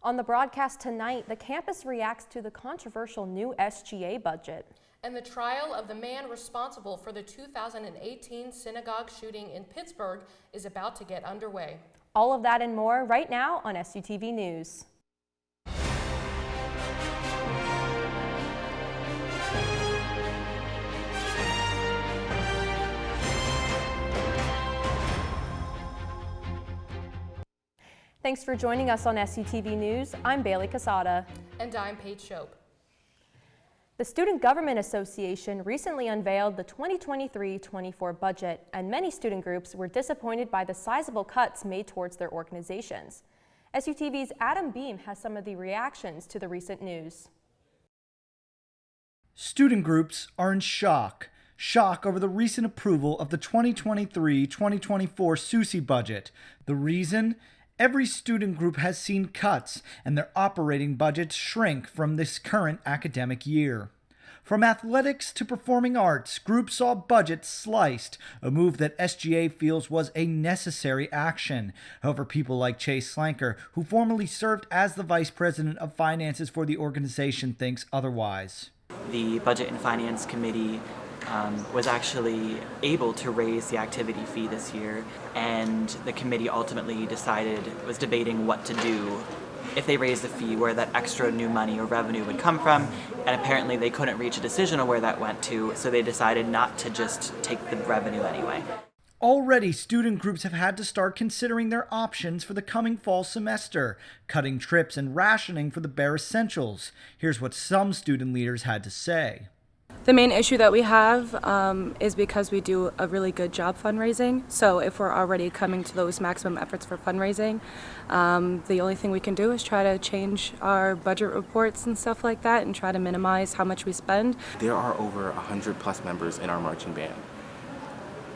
On the broadcast tonight, the campus reacts to the controversial new SGA budget. And the trial of the man responsible for the 2018 synagogue shooting in Pittsburgh is about to get underway. All of that and more right now on SUTV News. Thanks for joining us on SUTV News. I'm Bailey Casada. And I'm Paige Shope. The Student Government Association recently unveiled the 2023-24 budget, and many student groups were disappointed by the sizable cuts made towards their organizations. SUTV's Adam Beam has some of the reactions to the recent news. Student groups are in shock. Shock over the recent approval of the 2023-2024 SUSI budget. The reason? Every student group has seen cuts, and their operating budgets shrink from this current academic year. From athletics to performing arts, groups saw budgets sliced, a move that SGA feels was a necessary action. However, people like Chase Slanker, who formerly served as the Vice President of Finances for the organization, thinks otherwise. The Budget and Finance Committee was actually able to raise the activity fee this year, and the committee ultimately was debating what to do if they raised the fee, where that extra new money or revenue would come from, and apparently they couldn't reach a decision on where that went to, so they decided not to just take the revenue anyway. Already, student groups have had to start considering their options for the coming fall semester, cutting trips and rationing for the bare essentials. Here's what some student leaders had to say. The main issue that we have is because we do a really good job fundraising. So if we're already coming to those maximum efforts for fundraising, the only thing we can do is try to change our budget reports and stuff like that and try to minimize how much we spend. There are over 100 plus members in our marching band.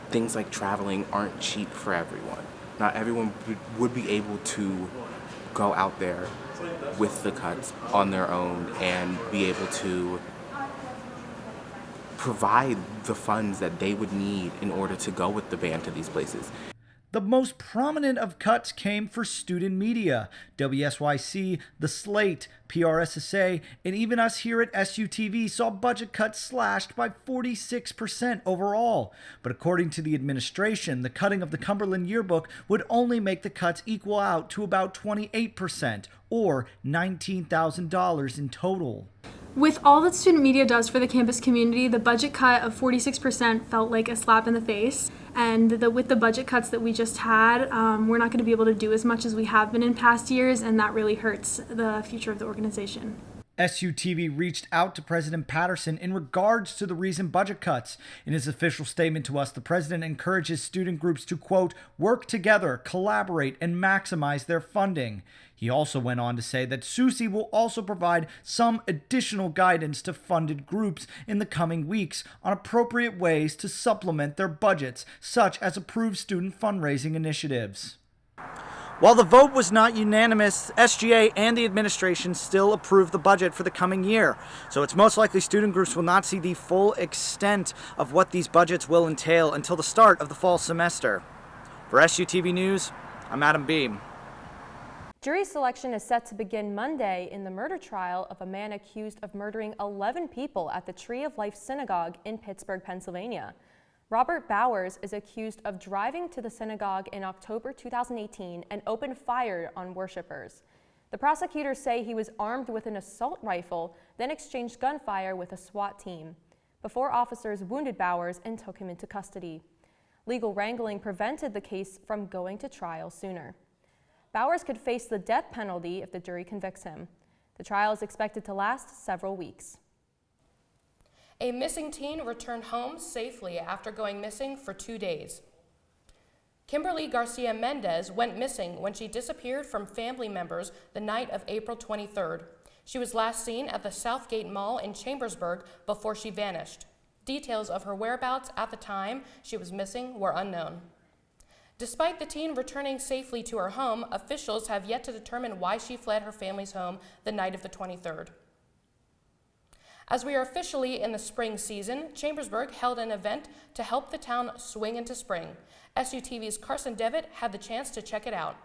Things like traveling aren't cheap for everyone. Not everyone would be able to go out there with the cuts on their own and be able to provide the funds that they would need in order to go with the band to these places. The most prominent of cuts came for student media. WSYC, The Slate, PRSSA, and even us here at SUTV saw budget cuts slashed by 46% overall. But according to the administration, the cutting of the Cumberland Yearbook would only make the cuts equal out to about 28%, or $19,000 in total. With all that student media does for the campus community, the budget cut of 46% felt like a slap in the face. And with the budget cuts that we just had, we're not going to be able to do as much as we have been in past years, and that really hurts the future of the organization. SUTV reached out to President Patterson in regards to the recent budget cuts. In his official statement to us, the president encourages student groups to, quote, work together, collaborate, and maximize their funding. He also went on to say that SUSI will also provide some additional guidance to funded groups in the coming weeks on appropriate ways to supplement their budgets, such as approved student fundraising initiatives. While the vote was not unanimous, SGA and the administration still approved the budget for the coming year. So it's most likely student groups will not see the full extent of what these budgets will entail until the start of the fall semester. For SUTV News, I'm Adam Beam. Jury selection is set to begin Monday in the murder trial of a man accused of murdering 11 people at the Tree of Life Synagogue in Pittsburgh, Pennsylvania. Robert Bowers is accused of driving to the synagogue in October 2018 and opened fire on worshipers. The prosecutors say he was armed with an assault rifle, then exchanged gunfire with a SWAT team, before officers wounded Bowers and took him into custody. Legal wrangling prevented the case from going to trial sooner. Bowers could face the death penalty if the jury convicts him. The trial is expected to last several weeks. A missing teen returned home safely after going missing for 2 days. Kimberly Garcia Mendez went missing when she disappeared from family members the night of April 23rd. She was last seen at the Southgate Mall in Chambersburg before she vanished. Details of her whereabouts at the time she was missing were unknown. Despite the teen returning safely to her home, officials have yet to determine why she fled her family's home the night of the 23rd. As we are officially in the spring season, Chambersburg held an event to help the town swing into spring. SUTV's Carson Devitt had the chance to check it out.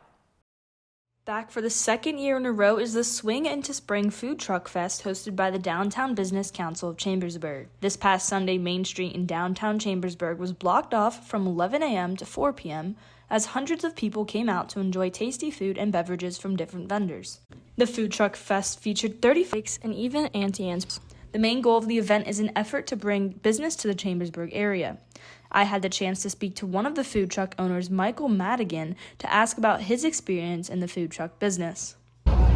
Back for the second year in a row is the Swing into Spring Food Truck Fest hosted by the Downtown Business Council of Chambersburg. This past Sunday, Main Street in downtown Chambersburg was blocked off from 11 a.m. to 4 p.m. as hundreds of people came out to enjoy tasty food and beverages from different vendors. The Food Truck Fest featured 30 fakes and even anti-ants. The main goal of the event is an effort to bring business to the Chambersburg area. I had the chance to speak to one of the food truck owners, Michael Madigan, to ask about his experience in the food truck business.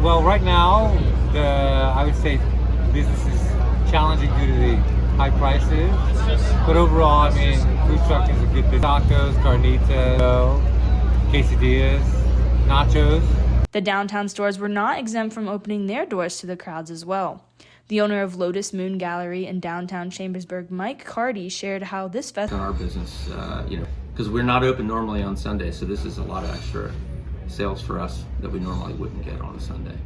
Well, right now, I would say business is challenging due to the high prices. But overall, I mean, food truck is a good business. Tacos, carnitas, quesadillas, nachos. The downtown stores were not exempt from opening their doors to the crowds as well. The owner of Lotus Moon Gallery in downtown Chambersburg, Mike Cardy, shared how this festival. Our business, because we're not open normally on Sunday, so this is a lot of extra sales for us that we normally wouldn't get on a Sunday.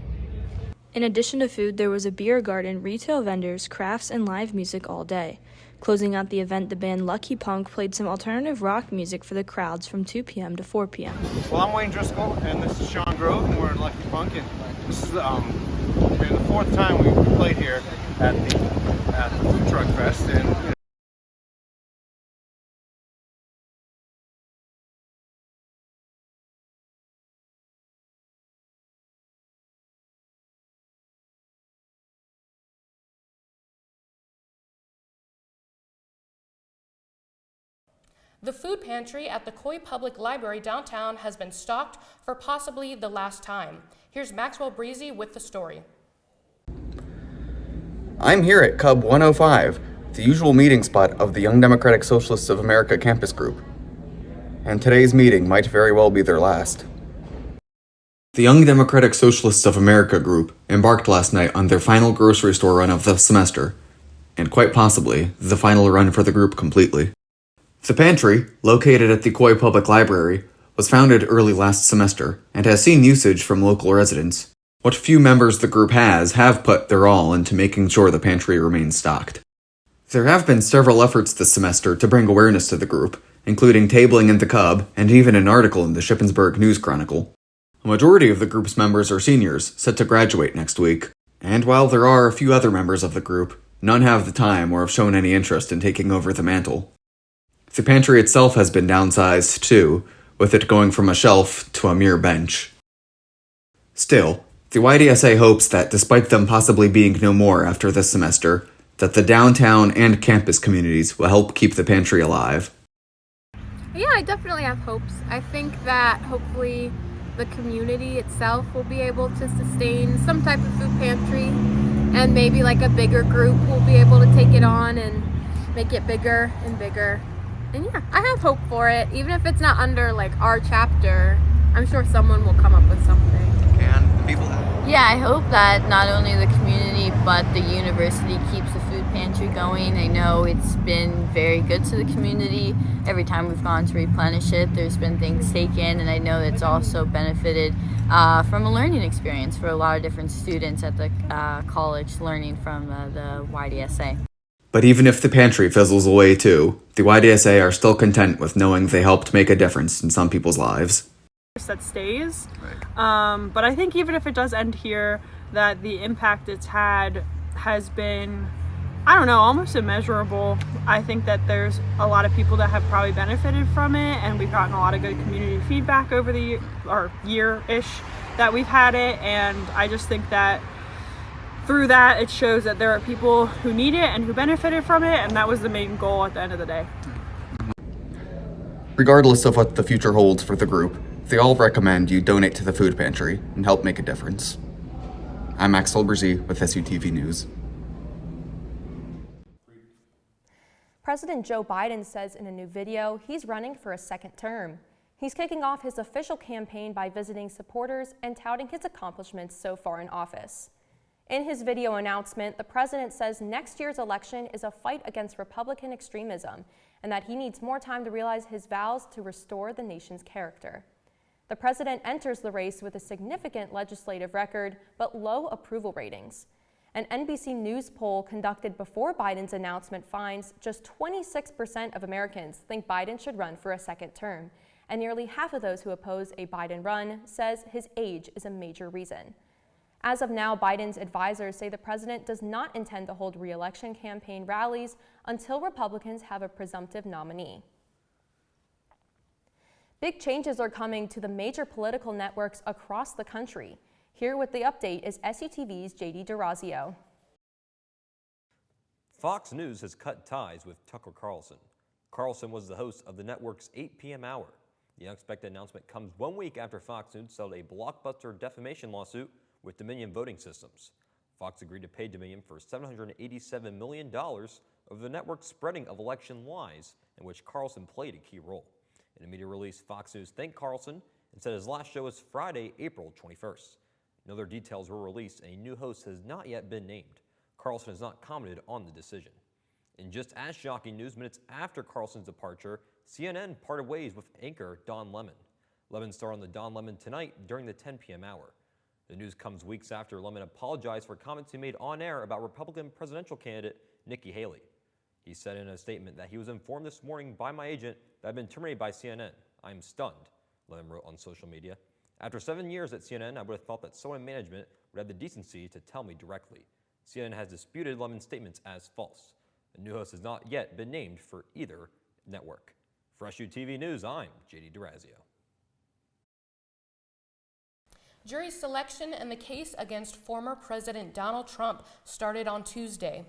In addition to food, there was a beer garden, retail vendors, crafts, and live music all day. Closing out the event, the band Lucky Punk played some alternative rock music for the crowds from 2 p.m. to 4 p.m. Well, I'm Wayne Driscoll, and this is Sean Grove, and we're in Lucky Punk, and this is the fourth time we've played here at the Food Truck Fest, and The food pantry at the Coy Public Library downtown has been stocked for possibly the last time. Here's Maxwell Breezy with the story. I'm here at Cub 105, the usual meeting spot of the Young Democratic Socialists of America campus group. And today's meeting might very well be their last. The Young Democratic Socialists of America group embarked last night on their final grocery store run of the semester, and quite possibly the final run for the group completely. The pantry, located at the Coy Public Library, was founded early last semester and has seen usage from local residents. What few members the group has have put their all into making sure the pantry remains stocked. There have been several efforts this semester to bring awareness to the group, including tabling in the Cub and even an article in the Shippensburg News Chronicle. A majority of the group's members are seniors, set to graduate next week, and while there are a few other members of the group, none have the time or have shown any interest in taking over the mantle. The pantry itself has been downsized too, with it going from a shelf to a mere bench. Still, the YDSA hopes that despite them possibly being no more after this semester, that the downtown and campus communities will help keep the pantry alive. Yeah, I definitely have hopes. I think that hopefully the community itself will be able to sustain some type of food pantry, and maybe like a bigger group will be able to take it on and make it bigger and bigger. And yeah, I have hope for it. Even if it's not under like our chapter, I'm sure someone will come up with something. Can people have? Yeah, I hope that not only the community but the university keeps the food pantry going. I know it's been very good to the community. Every time we've gone to replenish it, there's been things taken, and I know it's also benefited from a learning experience for a lot of different students at the college learning from the YDSA. But even if the pantry fizzles away too, the YDSA are still content with knowing they helped make a difference in some people's lives. That stays, but I think even if it does end here, that the impact it's had has been, I don't know, almost immeasurable. I think that there's a lot of people that have probably benefited from it, and we've gotten a lot of good community feedback over the year-ish that we've had it, and I just think that through that, it shows that there are people who need it and who benefited from it, and that was the main goal at the end of the day. Regardless of what the future holds for the group, they all recommend you donate to the food pantry and help make a difference. I'm Max Solberzy with SUTV News. President Joe Biden says in a new video he's running for a second term. He's kicking off his official campaign by visiting supporters and touting his accomplishments so far in office. In his video announcement, the president says next year's election is a fight against Republican extremism and that he needs more time to realize his vows to restore the nation's character. The president enters the race with a significant legislative record but low approval ratings. An NBC News poll conducted before Biden's announcement finds just 26% of Americans think Biden should run for a second term, and nearly half of those who oppose a Biden run says his age is a major reason. As of now, Biden's advisors say the president does not intend to hold re-election campaign rallies until Republicans have a presumptive nominee. Big changes are coming to the major political networks across the country. Here with the update is SUTV's JD DeRazio. Fox News has cut ties with Tucker Carlson. Carlson was the host of the network's 8 p.m. hour. The unexpected announcement comes 1 week after Fox News settled a blockbuster defamation lawsuit with Dominion Voting Systems. Fox agreed to pay Dominion for $787 million over the network's spreading of election lies, in which Carlson played a key role. In a media release, Fox News thanked Carlson and said his last show was Friday, April 21st. No other details were released, and a new host has not yet been named. Carlson has not commented on the decision. In just as shocking news, minutes after Carlson's departure, CNN parted ways with anchor Don Lemon. Lemon starred on the Don Lemon Tonight during the 10 p.m. hour. The news comes weeks after Lemon apologized for comments he made on air about Republican presidential candidate Nikki Haley. He said in a statement that he was informed this morning by my agent that I've been terminated by CNN. I'm stunned, Lemon wrote on social media. After 7 years at CNN, I would have thought that someone in management would have the decency to tell me directly. CNN has disputed Lemon's statements as false. A new host has not yet been named for either network. For SUTV News, I'm JD DeRazio. Jury selection in the case against former President Donald Trump started on Tuesday.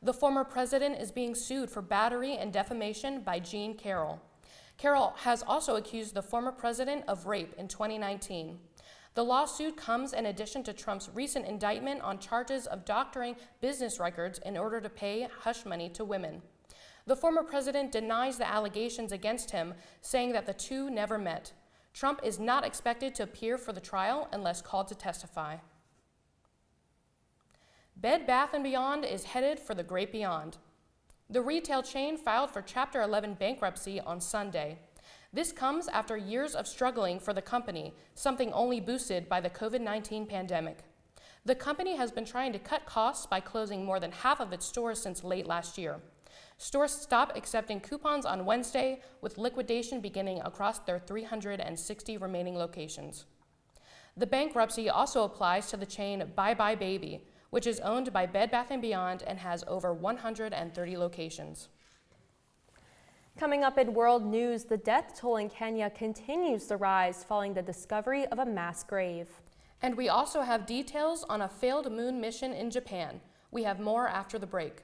The former president is being sued for battery and defamation by Jean Carroll. Carroll has also accused the former president of rape in 2019. The lawsuit comes in addition to Trump's recent indictment on charges of doctoring business records in order to pay hush money to women. The former president denies the allegations against him, saying that the two never met. Trump is not expected to appear for the trial unless called to testify. Bed Bath & Beyond is headed for the great beyond. The retail chain filed for Chapter 11 bankruptcy on Sunday. This comes after years of struggling for the company, something only boosted by the COVID-19 pandemic. The company has been trying to cut costs by closing more than half of its stores since late last year. Stores stopped accepting coupons on Wednesday, with liquidation beginning across their 360 remaining locations. The bankruptcy also applies to the chain Bye Bye Baby, which is owned by Bed Bath & Beyond and has over 130 locations. Coming up in world news, the death toll in Kenya continues to rise following the discovery of a mass grave. And we also have details on a failed moon mission in Japan. We have more after the break.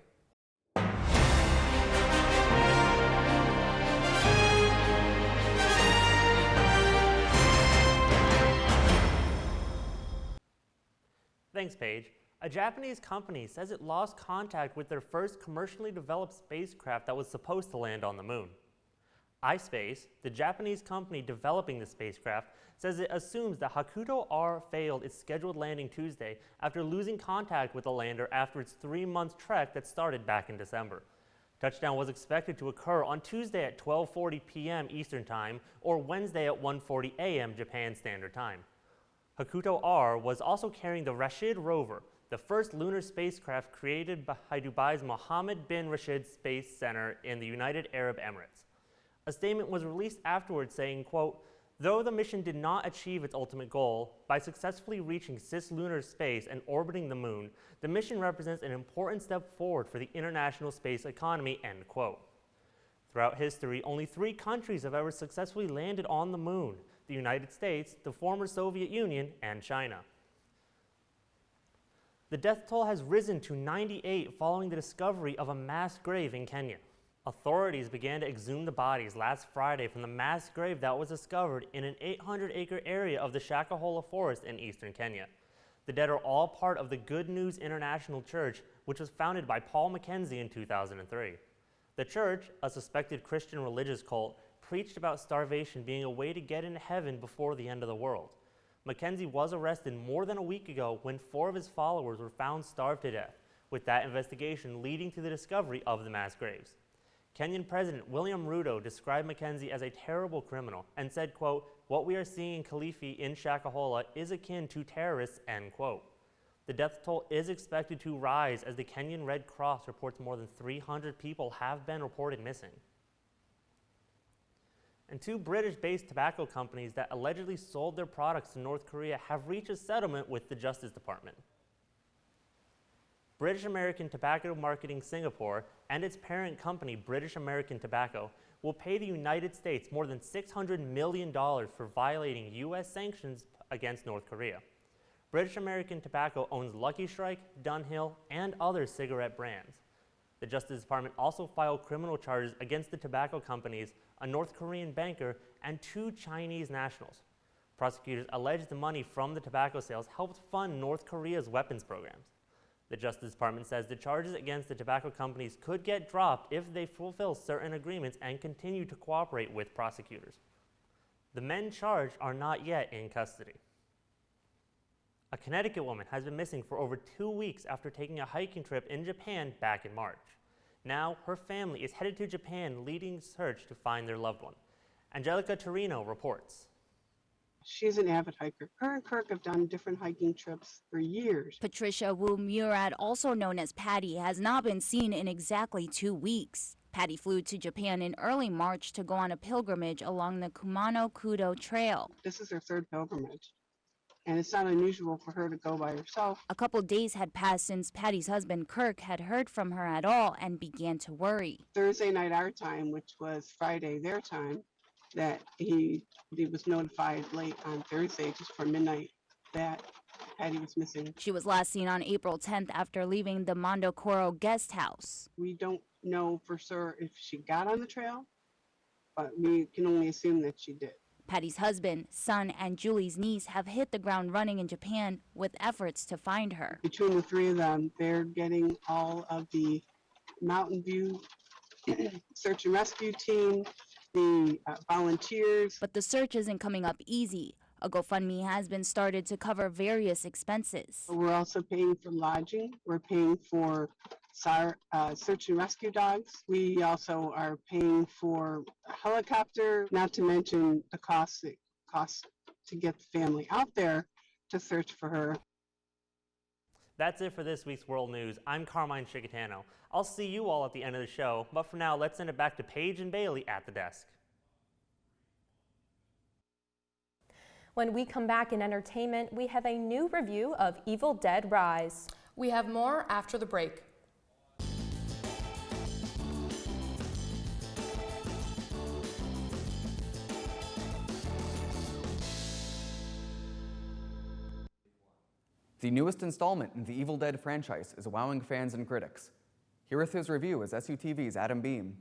Thanks, Paige. A Japanese company says it lost contact with their first commercially developed spacecraft that was supposed to land on the moon. iSpace, the Japanese company developing the spacecraft, says it assumes that Hakuto R failed its scheduled landing Tuesday after losing contact with the lander after its 3-month trek that started back in December. Touchdown was expected to occur on Tuesday at 12:40 p.m. Eastern Time or Wednesday at 1:40 a.m. Japan Standard Time. Hakuto R was also carrying the Rashid rover, the first lunar spacecraft created by Dubai's Mohammed bin Rashid Space Center in the United Arab Emirates. A statement was released afterwards saying, quote, "Though the mission did not achieve its ultimate goal, by successfully reaching cislunar space and orbiting the moon, the mission represents an important step forward for the international space economy," end quote. Throughout history, only 3 countries have ever successfully landed on the moon: the United States, the former Soviet Union, and China. The death toll has risen to 98 following the discovery of a mass grave in Kenya. Authorities began to exhume the bodies last Friday from the mass grave that was discovered in an 800-acre area of the Shakahola Forest in eastern Kenya. The dead are all part of the Good News International Church, which was founded by Paul Mackenzie in 2003. The church, a suspected Christian religious cult, preached about starvation being a way to get into heaven before the end of the world. Mackenzie was arrested more than a week ago when 4 of his followers were found starved to death, with that investigation leading to the discovery of the mass graves. Kenyan President William Ruto described Mackenzie as a terrible criminal and said, quote, "What we are seeing in Kilifi in Shakahola is akin to terrorists," end quote. The death toll is expected to rise as the Kenyan Red Cross reports more than 300 people have been reported missing. and two British-based tobacco companies that allegedly sold their products to North Korea have reached a settlement with the Justice Department. British American Tobacco Marketing Singapore and its parent company, British American Tobacco, will pay the United States more than $600 million for violating U.S. sanctions against North Korea. British American Tobacco owns Lucky Strike, Dunhill, and other cigarette brands. The Justice Department also filed criminal charges against the tobacco companies, a North Korean banker, and two Chinese nationals. Prosecutors allege the money from the tobacco sales helped fund North Korea's weapons programs. The Justice Department says the charges against the tobacco companies could get dropped if they fulfill certain agreements and continue to cooperate with prosecutors. The men charged are not yet in custody. A Connecticut woman has been missing for over 2 weeks after taking a hiking trip in Japan back in March. Now, her family is headed to Japan leading search to find their loved one. Angelica Torino reports. She's an avid hiker. Her and Kirk have done different hiking trips for years. Patricia Wu Murad, also known as Patty, has not been seen in exactly 2 weeks. Patty flew to Japan in early March to go on a pilgrimage along the Kumano-Kudo Trail. This is her third pilgrimage, and it's not unusual for her to go by herself. A couple days had passed since Patty's husband Kirk had heard from her at all and began to worry. Thursday night our time, which was Friday their time, that he was notified late on Thursday, just for midnight, that Patty was missing. She was last seen on April 10th after leaving the Mondokoro guest house. We don't know for sure if she got on the trail, but we can only assume that she did. Patty's husband, son, and Julie's niece have hit the ground running in Japan with efforts to find her. Between the three of them, they're getting all of the Mountain View search and rescue team, the volunteers. But the search isn't coming up easy. A GoFundMe has been started to cover various expenses. We're also paying for lodging. We're paying for search and rescue dogs. We also are paying for a helicopter, not to mention the costs to get the family out there to search for her. That's it for this week's World News. I'm Carmine Chicatano. I'll see you all at the end of the show, but for now, let's send it back to Paige and Bailey at the desk. When we come back in entertainment, we have a new review of Evil Dead Rise. We have more after the break. The newest installment in the Evil Dead franchise is wowing fans and critics. Here with his review is SUTV's Adam Beam.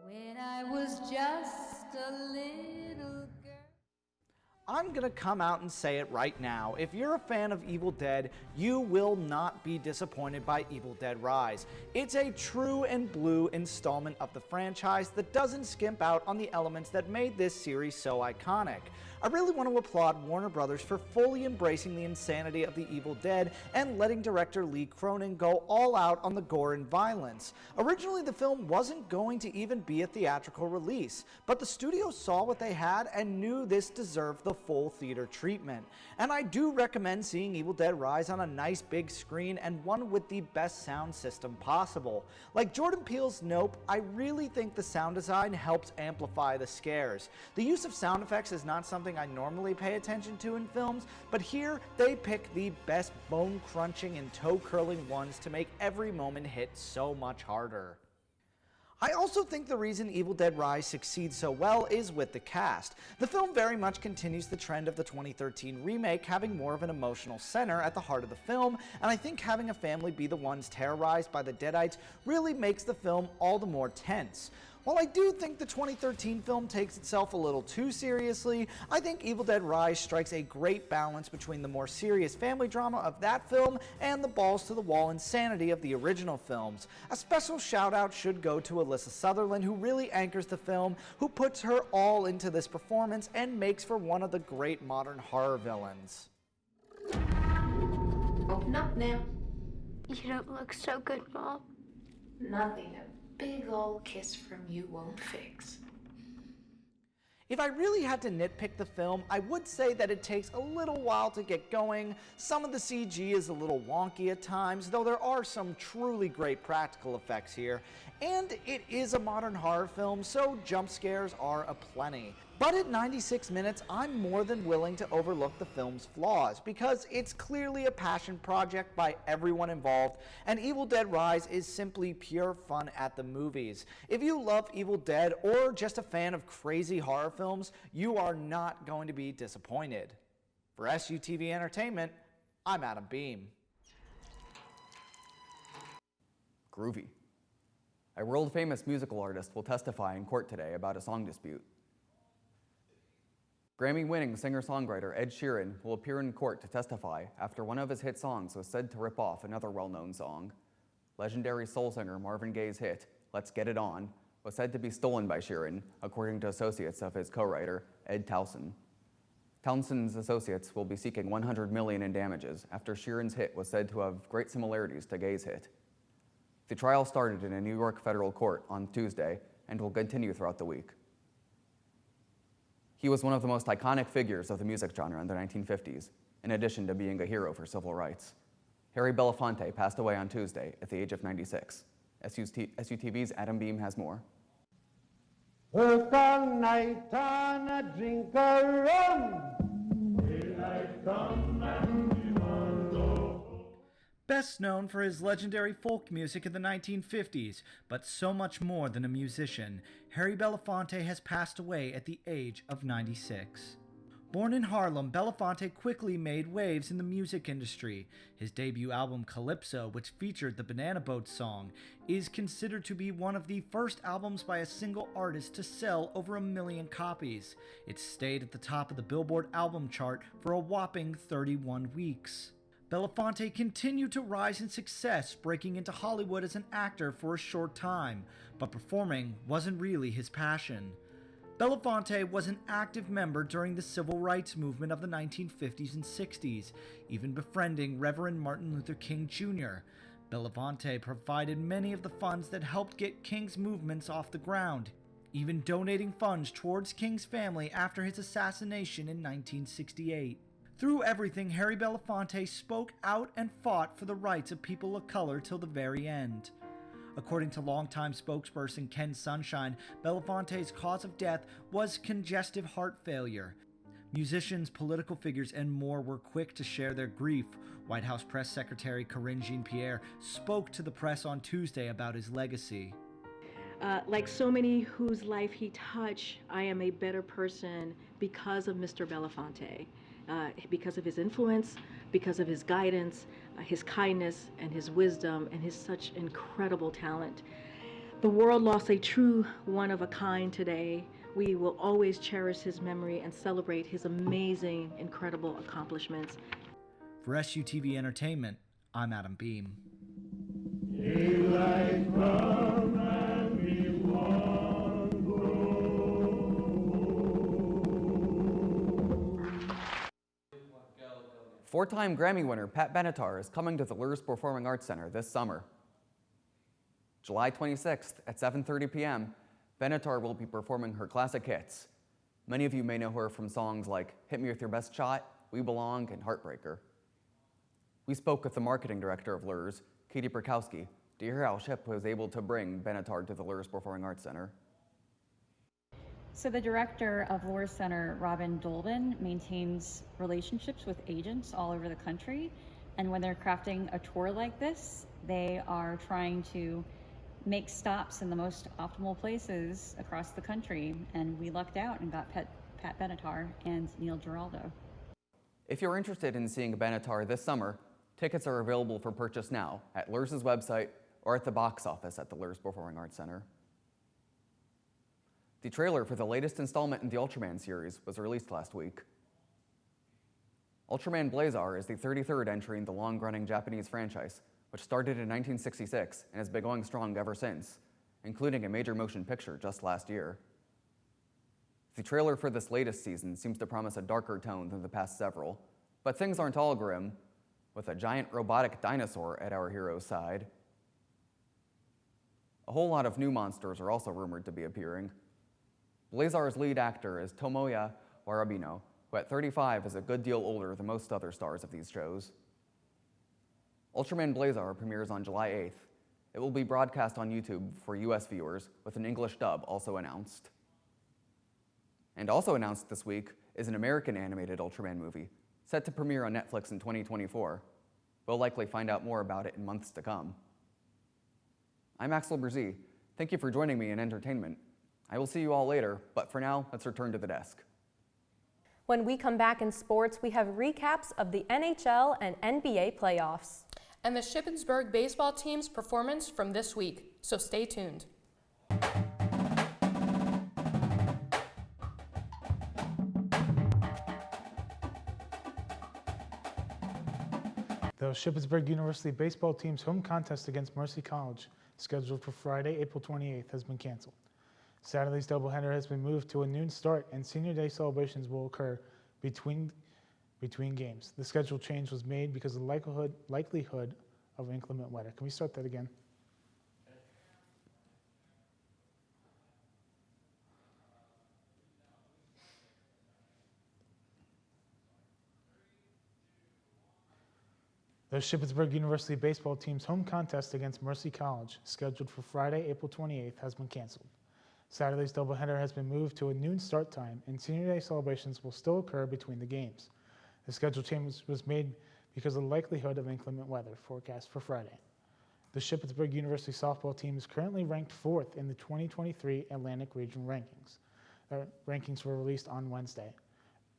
When I was just a little girl. I'm gonna come out and say it right now. If you're a fan of Evil Dead, you will not be disappointed by Evil Dead Rise. It's a true and blue installment of the franchise that doesn't skimp out on the elements that made this series so iconic. I really want to applaud Warner Brothers for fully embracing the insanity of the Evil Dead and letting director Lee Cronin go all out on the gore and violence. Originally, the film wasn't going to even be a theatrical release, but the studio saw what they had and knew this deserved the full theater treatment. And I do recommend seeing Evil Dead Rise on a nice big screen and one with the best sound system possible. Like Jordan Peele's Nope, I really think the sound design helps amplify the scares. The use of sound effects is not something I normally pay attention to in films, but here they pick the best bone-crunching and toe-curling ones to make every moment hit so much harder. I also think the reason Evil Dead Rise succeeds so well is with the cast. The film very much continues the trend of the 2013 remake, having more of an emotional center at the heart of the film, and I think having a family be the ones terrorized by the Deadites really makes the film all the more tense. While I do think the 2013 film takes itself a little too seriously, I think Evil Dead Rise strikes a great balance between the more serious family drama of that film and the balls-to-the-wall insanity of the original films. A special shout-out should go to Alyssa Sutherland, who really anchors the film, who puts her all into this performance and makes for one of the great modern horror villains. Open up now. You don't look so good, Mom. Nothing a big old kiss from you won't fix. If I really had to nitpick the film, I would say that it takes a little while to get going. Some of the CG is a little wonky at times, though there are some truly great practical effects here. And it is a modern horror film, so jump scares are aplenty. But at 96 minutes, I'm more than willing to overlook the film's flaws, because it's clearly a passion project by everyone involved, and Evil Dead Rise is simply pure fun at the movies. If you love Evil Dead or just a fan of crazy horror films, you are not going to be disappointed. For SUTV Entertainment, I'm Adam Beam. Groovy. A world-famous musical artist will testify in court today about a song dispute. Grammy-winning singer-songwriter Ed Sheeran will appear in court to testify after one of his hit songs was said to rip off another well-known song. Legendary soul singer Marvin Gaye's hit, Let's Get It On, was said to be stolen by Sheeran, according to associates of his co-writer, Ed Townsend. Townsend's associates will be seeking $100 million in damages after Sheeran's hit was said to have great similarities to Gaye's hit. The trial started in a New York federal court on Tuesday and will continue throughout the week. He was one of the most iconic figures of the music genre in the 1950s, in addition to being a hero for civil rights. Harry Belafonte passed away on Tuesday at the age of 96. SUTV's Adam Beam has more. Work all night and a drink a rum. Daylight come and we want go. Best known for his legendary folk music in the 1950s, but so much more than a musician, Harry Belafonte has passed away at the age of 96. Born in Harlem, Belafonte quickly made waves in the music industry. His debut album Calypso, which featured the Banana Boat song, is considered to be one of the first albums by a single artist to sell over 1 million copies. It stayed at the top of the Billboard album chart for a whopping 31 weeks. Belafonte continued to rise in success, breaking into Hollywood as an actor for a short time, but performing wasn't really his passion. Belafonte was an active member during the civil rights movement of the 1950s and 60s, even befriending Reverend Martin Luther King Jr. Belafonte provided many of the funds that helped get King's movements off the ground, even donating funds towards King's family after his assassination in 1968. Through everything, Harry Belafonte spoke out and fought for the rights of people of color till the very end. According to longtime spokesperson Ken Sunshine, Belafonte's cause of death was congestive heart failure. Musicians, political figures, and more were quick to share their grief. White House Press Secretary Karine Jean-Pierre spoke to the press on Tuesday about his legacy. Like so many whose life he touched, I am a better person because of Mr. Belafonte. Because of his influence, because of his guidance, his kindness, and his wisdom, and his such incredible talent. The world lost a true one-of-a-kind today. We will always cherish his memory and celebrate his amazing, incredible accomplishments. For SUTV Entertainment, I'm Adam Beam. Daylight come and we want go. Four-time Grammy winner Pat Benatar is coming to the Lurs Performing Arts Center this summer. July 26th at 7:30 p.m., Benatar will be performing her classic hits. Many of you may know her from songs like Hit Me With Your Best Shot, We Belong, and Heartbreaker. We spoke with the marketing director of Lurs, Katie Perkowski, to hear how SHIP was able to bring Benatar to the Lurs Performing Arts Center. So the director of Lurs Center, Robin Dolben, maintains relationships with agents all over the country. And when they're crafting a tour like this, they are trying to make stops in the most optimal places across the country. And we lucked out and got Pat Benatar and Neil Giraldo. If you're interested in seeing Benatar this summer, tickets are available for purchase now at Lurs' website or at the box office at the Lurs Performing Arts Center. The trailer for the latest installment in the Ultraman series was released last week. Ultraman Blazar is the 33rd entry in the long-running Japanese franchise, which started in 1966 and has been going strong ever since, including a major motion picture just last year. The trailer for this latest season seems to promise a darker tone than the past several, but things aren't all grim, with a giant robotic dinosaur at our hero's side. A whole lot of new monsters are also rumored to be appearing. Blazar's lead actor is Tomoya Warabino, who at 35 is a good deal older than most other stars of these shows. Ultraman Blazar premieres on July 8th. It will be broadcast on YouTube for US viewers, with an English dub also announced. And also announced this week is an American animated Ultraman movie, set to premiere on Netflix in 2024. We'll likely find out more about it in months to come. I'm Axel Brzee. Thank you for joining me in entertainment. I will see you all later, but for now, let's return to the desk. When we come back in sports, we have recaps of the NHL and NBA playoffs. And the Shippensburg baseball team's performance from this week, so stay tuned. The Shippensburg University baseball team's home contest against Mercy College, scheduled for Friday, April 28th, has been canceled. Saturday's doubleheader has been moved to a noon start, and senior day celebrations will occur between games. The schedule change was made because of the likelihood of inclement weather. Can we start that again? The Shippensburg University baseball team's home contest against Mercy College, scheduled for Friday, April 28th, has been canceled. Saturday's doubleheader has been moved to a noon start time, and senior day celebrations will still occur between the games. The schedule change was made because of the likelihood of inclement weather forecast for Friday. The Shippensburg University softball team is currently ranked 4th in the 2023 Atlantic Regional Rankings. Rankings were released on Wednesday.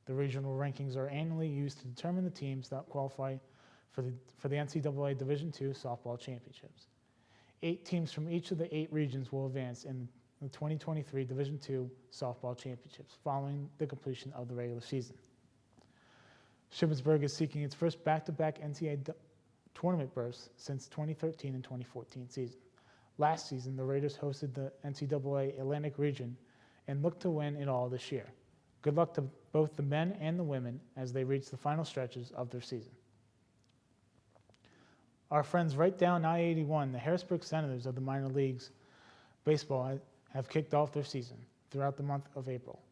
The regional rankings are annually used to determine the teams that qualify for the NCAA Division II softball championships. 8 teams from each of the 8 regions will advance in the 2023 Division II softball championships following the completion of the regular season. Shippensburg is seeking its first back-to-back NCAA tournament berths since 2013 and 2014 season. Last season, the Raiders hosted the NCAA Atlantic region and look to win it all this year. Good luck to both the men and the women as they reach the final stretches of their season. Our friends right down I-81, the Harrisburg Senators of the minor leagues baseball, have kicked off their season throughout the month of April.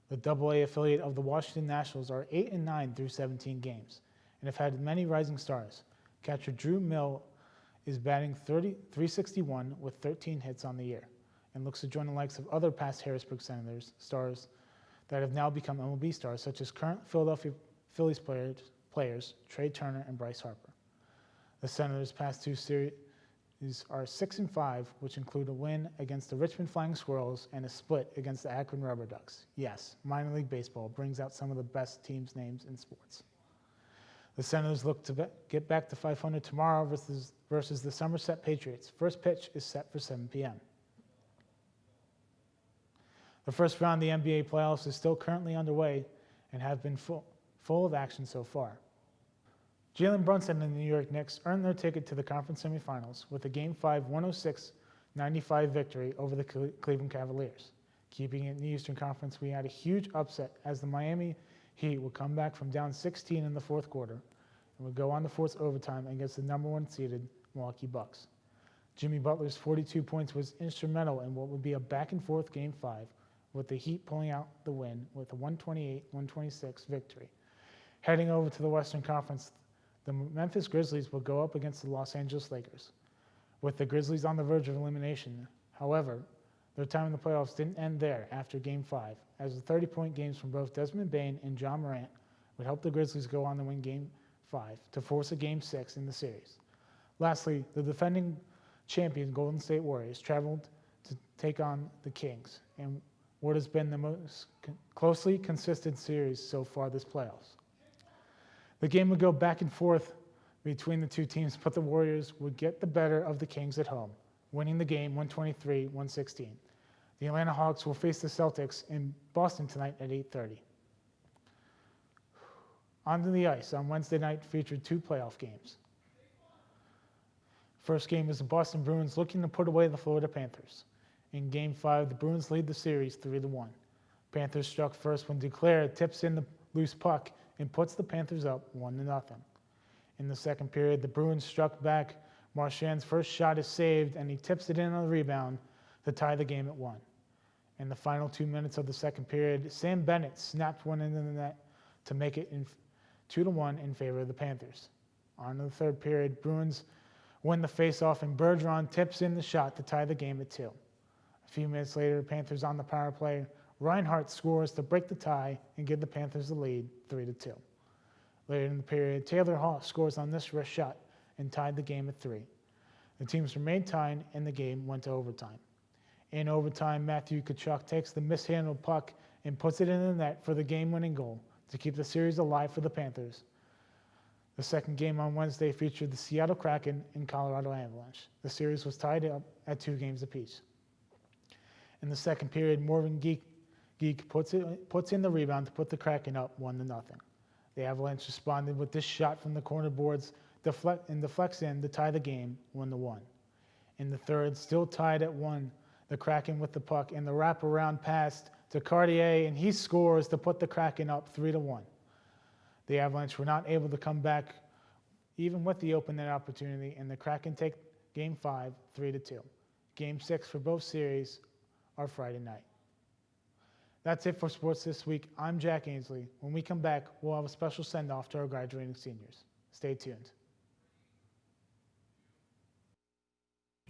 The AA affiliate of the Washington Nationals are 8-9 through 17 games and have had many rising stars. Catcher Drew Mill is batting .361 with 13 hits on the year and looks to join the likes of other past Harrisburg Senators stars that have now become MLB stars, such as current Philadelphia Phillies players Trey Turner and Bryce Harper. The Senators' past 2 series are 6-5, which include a win against the Richmond Flying Squirrels and a split against the Akron Rubber Ducks. Yes, minor league baseball brings out some of the best teams' names in sports. The Senators look to get back to 500 tomorrow versus the Somerset Patriots. First pitch is set for 7 p.m. The first round of the NBA playoffs is still currently underway and have been full of action so far. Jalen Brunson and the New York Knicks earned their ticket to the conference semifinals with a Game 5 106-95 victory over the Cleveland Cavaliers. Keeping it in the Eastern Conference, we had a huge upset as the Miami Heat would come back from down 16 in the fourth quarter and would go on to force overtime against the number 1 seeded Milwaukee Bucks. Jimmy Butler's 42 points was instrumental in what would be a back-and-forth Game 5, with the Heat pulling out the win with a 128-126 victory. Heading over to the Western Conference, the Memphis Grizzlies will go up against the Los Angeles Lakers, with the Grizzlies on the verge of elimination. However, their time in the playoffs didn't end there after Game 5, as the 30-point games from both Desmond Bane and John Morant would help the Grizzlies go on to win Game 5 to force a Game 6 in the series. Lastly, the defending champion Golden State Warriors traveled to take on the Kings in what has been the most closely consistent series so far this playoffs. The game would go back and forth between the two teams, but the Warriors would get the better of the Kings at home, winning the game 123-116. The Atlanta Hawks will face the Celtics in Boston tonight at 8:30. Onto the ice on Wednesday night featured 2 playoff games. First game was the Boston Bruins looking to put away the Florida Panthers. In Game 5, the Bruins lead the series 3-1. Panthers struck first when Duclair tips in the loose puck and puts the Panthers up 1-0. In the second period, the Bruins struck back. Marchand's first shot is saved, and he tips it in on the rebound to tie the game at 1. In the final 2 minutes of the second period, Sam Bennett snapped one into the net to make it 2-1 in favor of the Panthers. On to the third period, Bruins win the faceoff and Bergeron tips in the shot to tie the game at 2. A few minutes later, Panthers on the power play. Reinhart scores to break the tie and give the Panthers the lead 3-2. Later in the period, Taylor Hall scores on this wrist shot and tied the game at 3. The teams remained tied and the game went to overtime. In overtime, Matthew Tkachuk takes the mishandled puck and puts it in the net for the game-winning goal to keep the series alive for the Panthers. The second game on Wednesday featured the Seattle Kraken and Colorado Avalanche. The series was tied up at 2 games apiece. In the second period, Morgan Geek puts in the rebound to put the Kraken up 1-0. The Avalanche responded with this shot from the corner boards and deflects in to tie the game 1-1. In the third, still tied at 1, the Kraken with the puck and the wraparound pass to Cartier, and he scores to put the Kraken up 3-1. The Avalanche were not able to come back even with the open net opportunity, and the Kraken take Game 5 3-2. Game 6 for both series are Friday night. That's it for sports this week. I'm Jack Ainsley. When we come back, we'll have a special send-off to our graduating seniors. Stay tuned.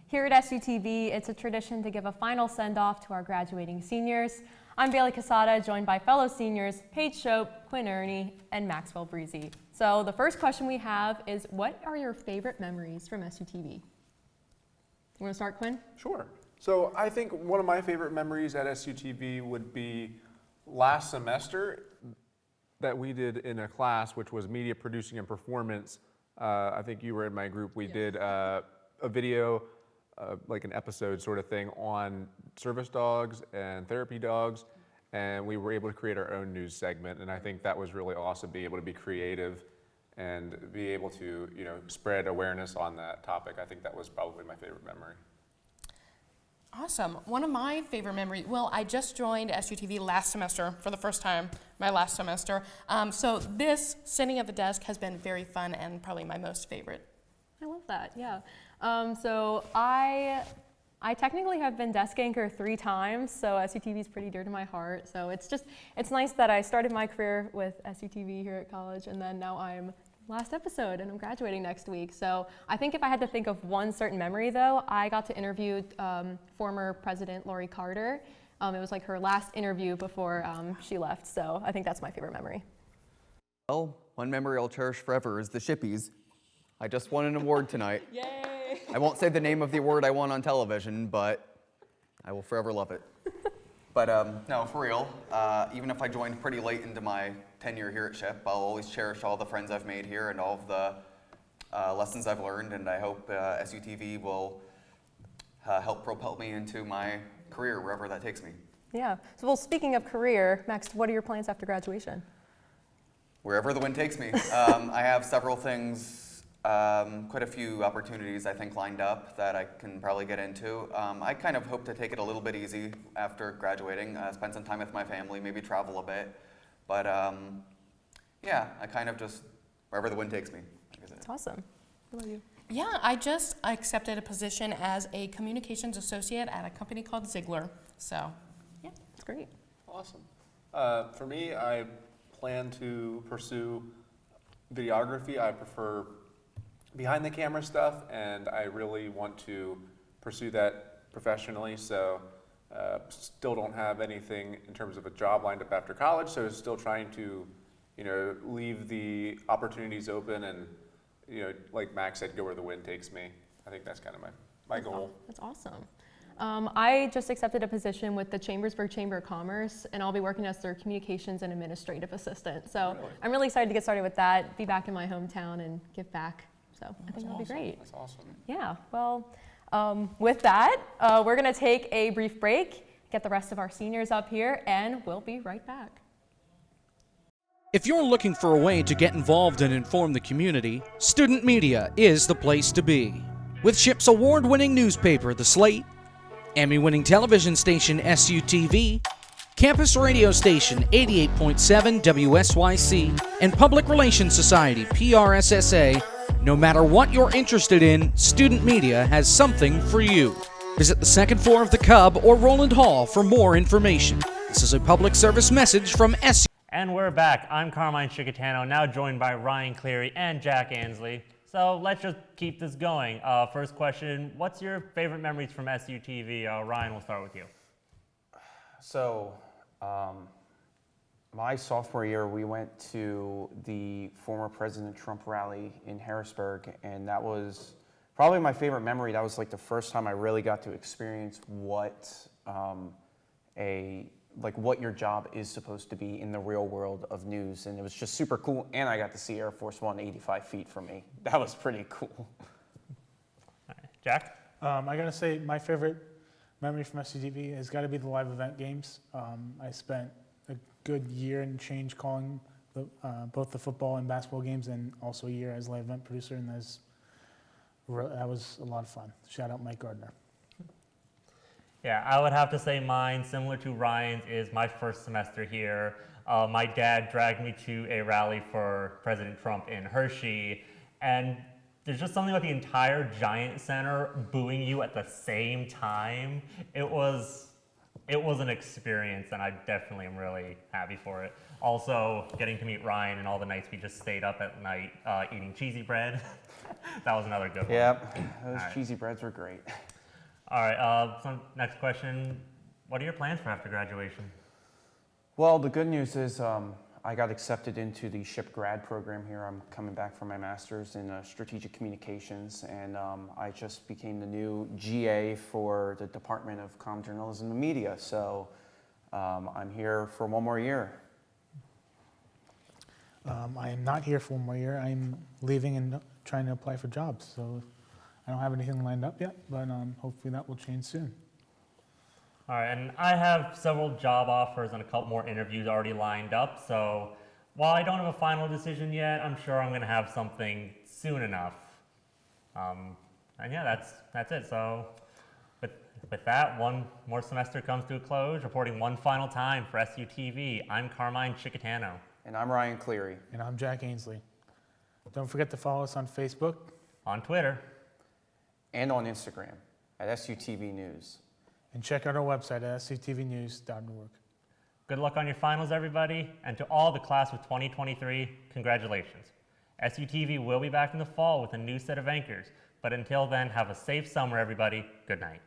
Here at SUTV, it's a tradition to give a final send-off to our graduating seniors. I'm Bailey Casada, joined by fellow seniors Paige Shope, Quinn Ernie, and Maxwell Breezy. So the first question we have is, what are your favorite memories from SUTV? You want to start, Quinn? Sure. So I think one of my favorite memories at SUTV would be last semester that we did in a class, which was media producing and performance. I think you were in my group. We did a video, like an episode sort of thing on service dogs and therapy dogs, and we were able to create our own news segment, and I think that was really awesome, being able to be creative and be able to, spread awareness on that topic. I think that was probably my favorite memory. Awesome. One of my favorite memories, well, I just joined SUTV last semester for the first time, my last semester. So this sitting at the desk has been very fun and probably my most favorite. I love that, yeah. So I technically have been desk anchor 3 times, so SUTV is pretty dear to my heart. So it's nice that I started my career with SUTV here at college, and then now I'm last episode and I'm graduating next week. So I think if I had to think of one certain memory though, I got to interview former President Lori Carter. It was like her last interview before she left, so I think that's my favorite memory. Well, one memory I'll cherish forever is the Shippies. I just won an award tonight. Yay! I won't say the name of the award I won on television, but I will forever love it. But no, for real, even if I joined pretty late into my tenure here at SHIP, I'll always cherish all the friends I've made here and all of the lessons I've learned, and I hope SUTV will help propel me into my career, wherever that takes me. Yeah. So, well, speaking of career, Max, what are your plans after graduation? Wherever the wind takes me. I have several things, quite a few opportunities I think lined up that I can probably get into. I kind of hope to take it a little bit easy after graduating, spend some time with my family, maybe travel a bit. But yeah, I kind of just, wherever the wind takes me. That's awesome. What about you? Yeah, I just accepted a position as a communications associate at a company called Ziegler. So, yeah, it's great. Awesome. For me, I plan to pursue videography. I prefer behind the camera stuff, and I really want to pursue that professionally. So still don't have anything in terms of a job lined up after college, so still trying to, leave the opportunities open and, like Max said, go where the wind takes me. I think that's kind of my goal. That's awesome. I just accepted a position with the Chambersburg Chamber of Commerce, and I'll be working as their communications and administrative assistant. So I'm really excited to get started with that, be back in my hometown and give back. So I think that'll be great. That's awesome. Yeah, well, with that, we're gonna take a brief break, get the rest of our seniors up here, and we'll be right back. If you're looking for a way to get involved and inform the community, student media is the place to be. With SHIP's award-winning newspaper, The Slate, Emmy-winning television station, SUTV, campus radio station, 88.7 WSYC, and Public Relations Society, PRSSA, no matter what you're interested in, student media has something for you. Visit the second floor of the Cub or Roland Hall for more information. This is a public service message from SU. And we're back. I'm Carmine Chicatano, now joined by Ryan Cleary and Jack Ansley. So let's just keep this going. First question, what's your favorite memories from SUTV? Ryan, we'll start with you. So, my sophomore year, we went to the former President Trump rally in Harrisburg, and that was probably my favorite memory. That was like the first time I really got to experience what what your job is supposed to be in the real world of news, and it was just super cool. And I got to see Air Force One 85 feet from me. That was pretty cool. All right. Jack? I gotta say, my favorite memory from SUTV has got to be the live event games. I spent a good year and change calling both the football and basketball games, and also a year as live event producer, and that was a lot of fun. Shout out Mike Gardner. Yeah, I would have to say mine, similar to Ryan's, is my first semester here. My dad dragged me to a rally for President Trump in Hershey, and there's just something about the entire Giant Center booing you at the same time. It was an experience, and I definitely am really happy for it. Also, getting to meet Ryan and all the nights we just stayed up at night eating cheesy bread. That was another good one. Yep, those cheesy breads were great. All right, so next question. What are your plans for after graduation? Well, the good news is I got accepted into the SHIP grad program here. I'm coming back for my master's in strategic communications, and I just became the new GA for the Department of Comm Journalism and Media. So I'm here for one more year. I am not here for one more year. I'm leaving and trying to apply for jobs. So I don't have anything lined up yet, but hopefully that will change soon. All right, and I have several job offers and a couple more interviews already lined up. So while I don't have a final decision yet, I'm sure I'm going to have something soon enough. And yeah, that's it. So with that, one more semester comes to a close. Reporting one final time for SUTV, I'm Carmine Chicatano. And I'm Ryan Cleary. And I'm Jack Ainsley. Don't forget to follow us on Facebook, on Twitter, and on Instagram at SUTV News. And check out our website at sutvnews.org. Good luck on your finals, everybody. And to all the class of 2023, congratulations. SUTV will be back in the fall with a new set of anchors. But until then, have a safe summer, everybody. Good night.